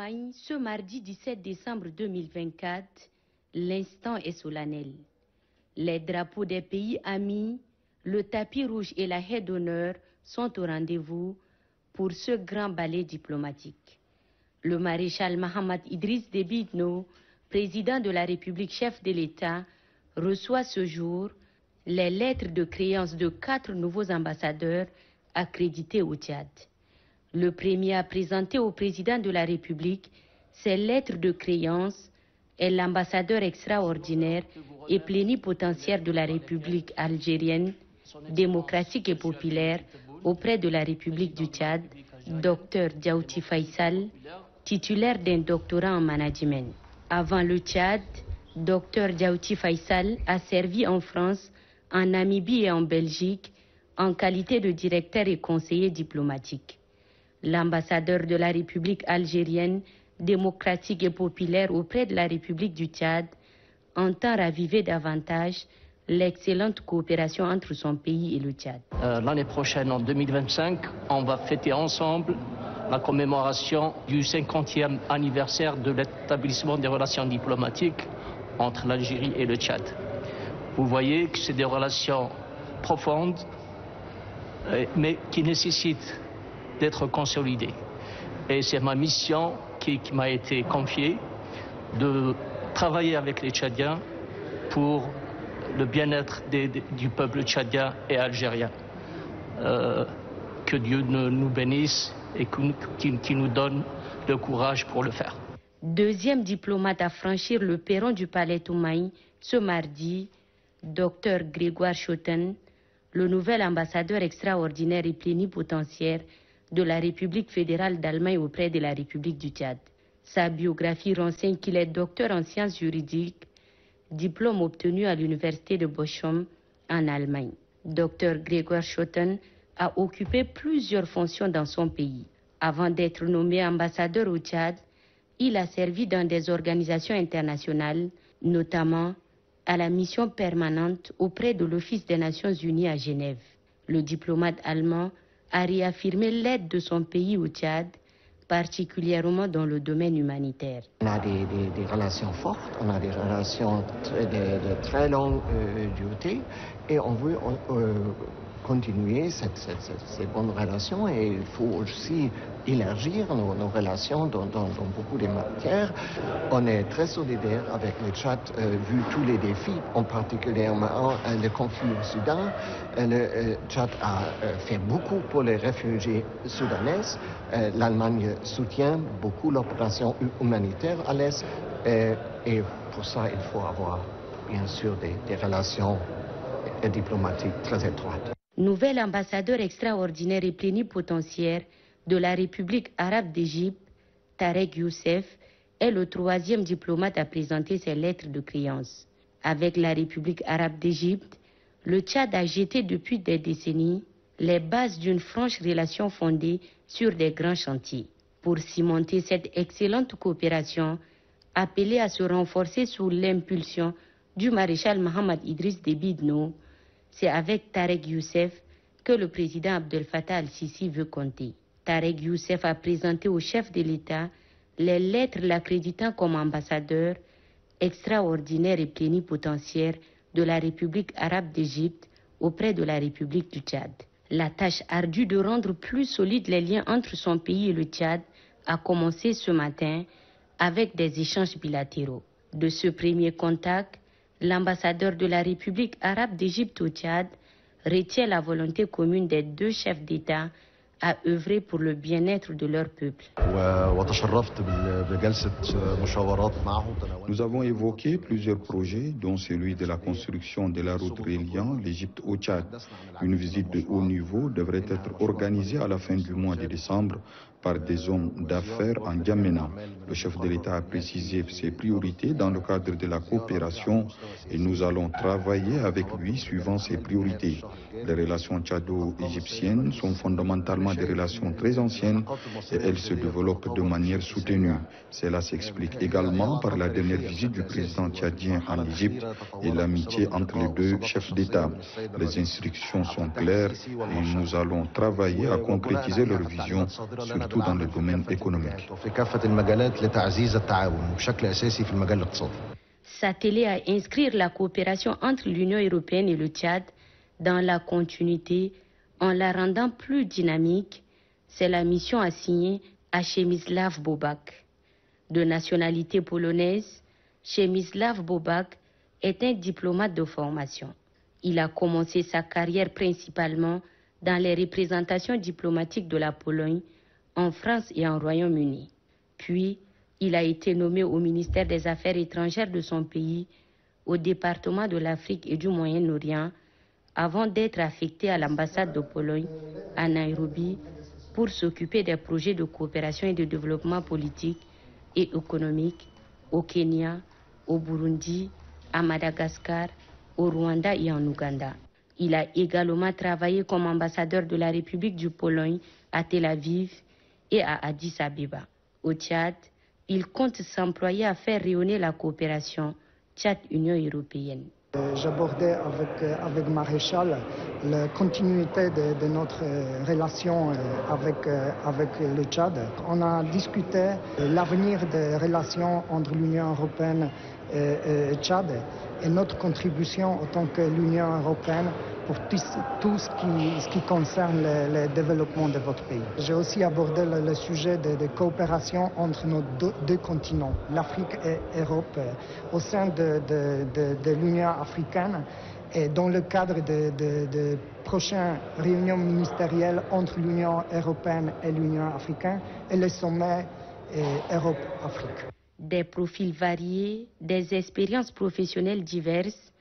Maï, ce mardi 17 décembre 2024, l'instant est solennel. Les drapeaux des pays amis, le tapis rouge et la haie d'honneur sont au rendez-vous pour ce grand ballet diplomatique. Le maréchal Mahamad Idriss Déby Itno, président de la République, chef de l'État, reçoit ce jour les lettres de créance de 4 nouveaux ambassadeurs accrédités au Tchad. Le premier à présenter au président de la République ces lettres de créance est l'ambassadeur extraordinaire et plénipotentiaire de la République algérienne, démocratique et populaire auprès de la République du Tchad, Dr Diaouti Faisal, titulaire d'un doctorat en management. Avant le Tchad, Dr Diaouti Faisal a servi en France, en Namibie et en Belgique en qualité de directeur et conseiller diplomatique. L'ambassadeur de la République algérienne, démocratique et populaire auprès de la République du Tchad, entend raviver davantage l'excellente coopération entre son pays et le Tchad. L'année prochaine, en 2025, on va fêter ensemble la commémoration du 50e anniversaire de l'établissement des relations diplomatiques entre l'Algérie et le Tchad. Vous voyez que c'est des relations profondes, mais qui nécessitent d'être consolidées. Et c'est ma mission qui m'a été confiée de travailler avec les Tchadiens pour le bien-être du peuple tchadien et algérien. Que Dieu nous bénisse et qui nous donne le courage pour le faire. Deuxième diplomate à franchir le perron du palais Toumaï ce mardi, Dr Grégoire Schotten, le nouvel ambassadeur extraordinaire et plénipotentiaire de la République fédérale d'Allemagne auprès de la République du Tchad. Sa biographie renseigne qu'il est docteur en sciences juridiques, diplôme obtenu à l'université de Bochum en Allemagne. Dr Grégoire Schotten a occupé plusieurs fonctions dans son pays. Avant d'être nommé ambassadeur au Tchad, il a servi dans des organisations internationales, notamment à la mission permanente auprès de l'Office des Nations Unies à Genève. Le diplomate allemand a réaffirmé l'aide de son pays au Tchad, particulièrement dans le domaine humanitaire. On a des relations fortes, on a des relations de très longue durée et on veut continuer ces bonnes relations et il faut aussi élargir nos relations dans beaucoup de matières. On est très solidaire avec le Tchad vu tous les défis, en particulièrement le conflit au Soudan. Le Tchad a fait beaucoup pour les réfugiés soudanais. L'Allemagne soutient beaucoup l'opération humanitaire à l'Est et pour ça il faut avoir bien sûr des relations diplomatiques très étroites. Nouvel ambassadeur extraordinaire et plénipotentiaire de la République arabe d'Égypte, Tarek Youssef, est le troisième diplomate à présenter ses lettres de créance. Avec la République arabe d'Égypte, le Tchad a jeté depuis des décennies les bases d'une franche relation fondée sur des grands chantiers. Pour cimenter cette excellente coopération, appelée à se renforcer sous l'impulsion du maréchal Mahamad Idriss Déby Itno, c'est avec Tarek Youssef que le président Abdel Fattah al-Sisi veut compter. Tarek Youssef a présenté au chef de l'État les lettres l'accréditant comme ambassadeur extraordinaire et plénipotentiaire de la République arabe d'Égypte auprès de la République du Tchad. La tâche ardue de rendre plus solides les liens entre son pays et le Tchad a commencé ce matin avec des échanges bilatéraux. De ce premier contact, l'ambassadeur de la République arabe d'Égypte au Tchad retient la volonté commune des deux chefs d'État à œuvrer pour le bien-être de leur peuple. Nous avons évoqué plusieurs projets, dont celui de la construction de la route reliant l'Égypte au Tchad. Une visite de haut niveau devrait être organisée à la fin du mois de décembre par des hommes d'affaires en N'Djamena. Le chef de l'État a précisé ses priorités dans le cadre de la coopération et nous allons travailler avec lui suivant ses priorités. Les relations tchado-égyptiennes sont fondamentalement vraiment des relations très anciennes et elles se développent de manière soutenue. Cela s'explique également par la dernière visite du président tchadien en Égypte et l'amitié entre les deux chefs d'État. Les instructions sont claires et nous allons travailler à concrétiser leur vision, surtout dans le domaine économique. S'atteler à inscrire la coopération entre l'Union européenne et le Tchad dans la continuité en la rendant plus dynamique, c'est la mission assignée à Przemysław Bobak. De nationalité polonaise, Przemysław Bobak est un diplomate de formation. Il a commencé sa carrière principalement dans les représentations diplomatiques de la Pologne, en France et en Royaume-Uni. Puis, il a été nommé au ministère des Affaires étrangères de son pays, au département de l'Afrique et du Moyen-Orient, avant d'être affecté à l'ambassade de Pologne à Nairobi pour s'occuper des projets de coopération et de développement politique et économique au Kenya, au Burundi, à Madagascar, au Rwanda et en Ouganda. Il a également travaillé comme ambassadeur de la République du Pologne à Tel Aviv et à Addis Abeba. Au Tchad, il compte s'employer à faire rayonner la coopération Tchad-Union européenne. J'abordais avec Maréchal la continuité de notre relation avec le Tchad. On a discuté de l'avenir des relations entre l'Union européenne et le Tchad et notre contribution en tant que l'Union européenne pour tout ce qui concerne le développement de votre pays. J'ai aussi abordé le sujet de coopération entre nos deux continents, l'Afrique et l'Europe, au sein de l'Union africaine et dans le cadre de prochaines réunions ministérielles entre l'Union européenne et l'Union africaine et le sommet Europe-Afrique. Des profils variés, des expériences professionnelles diverses,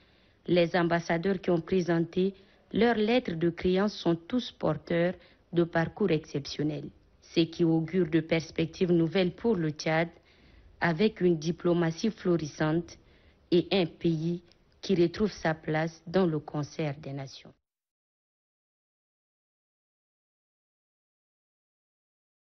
les ambassadeurs qui ont présenté leurs lettres de créance sont tous porteurs de parcours exceptionnels, ce qui augure de perspectives nouvelles pour le Tchad, avec une diplomatie florissante et un pays qui retrouve sa place dans le concert des nations.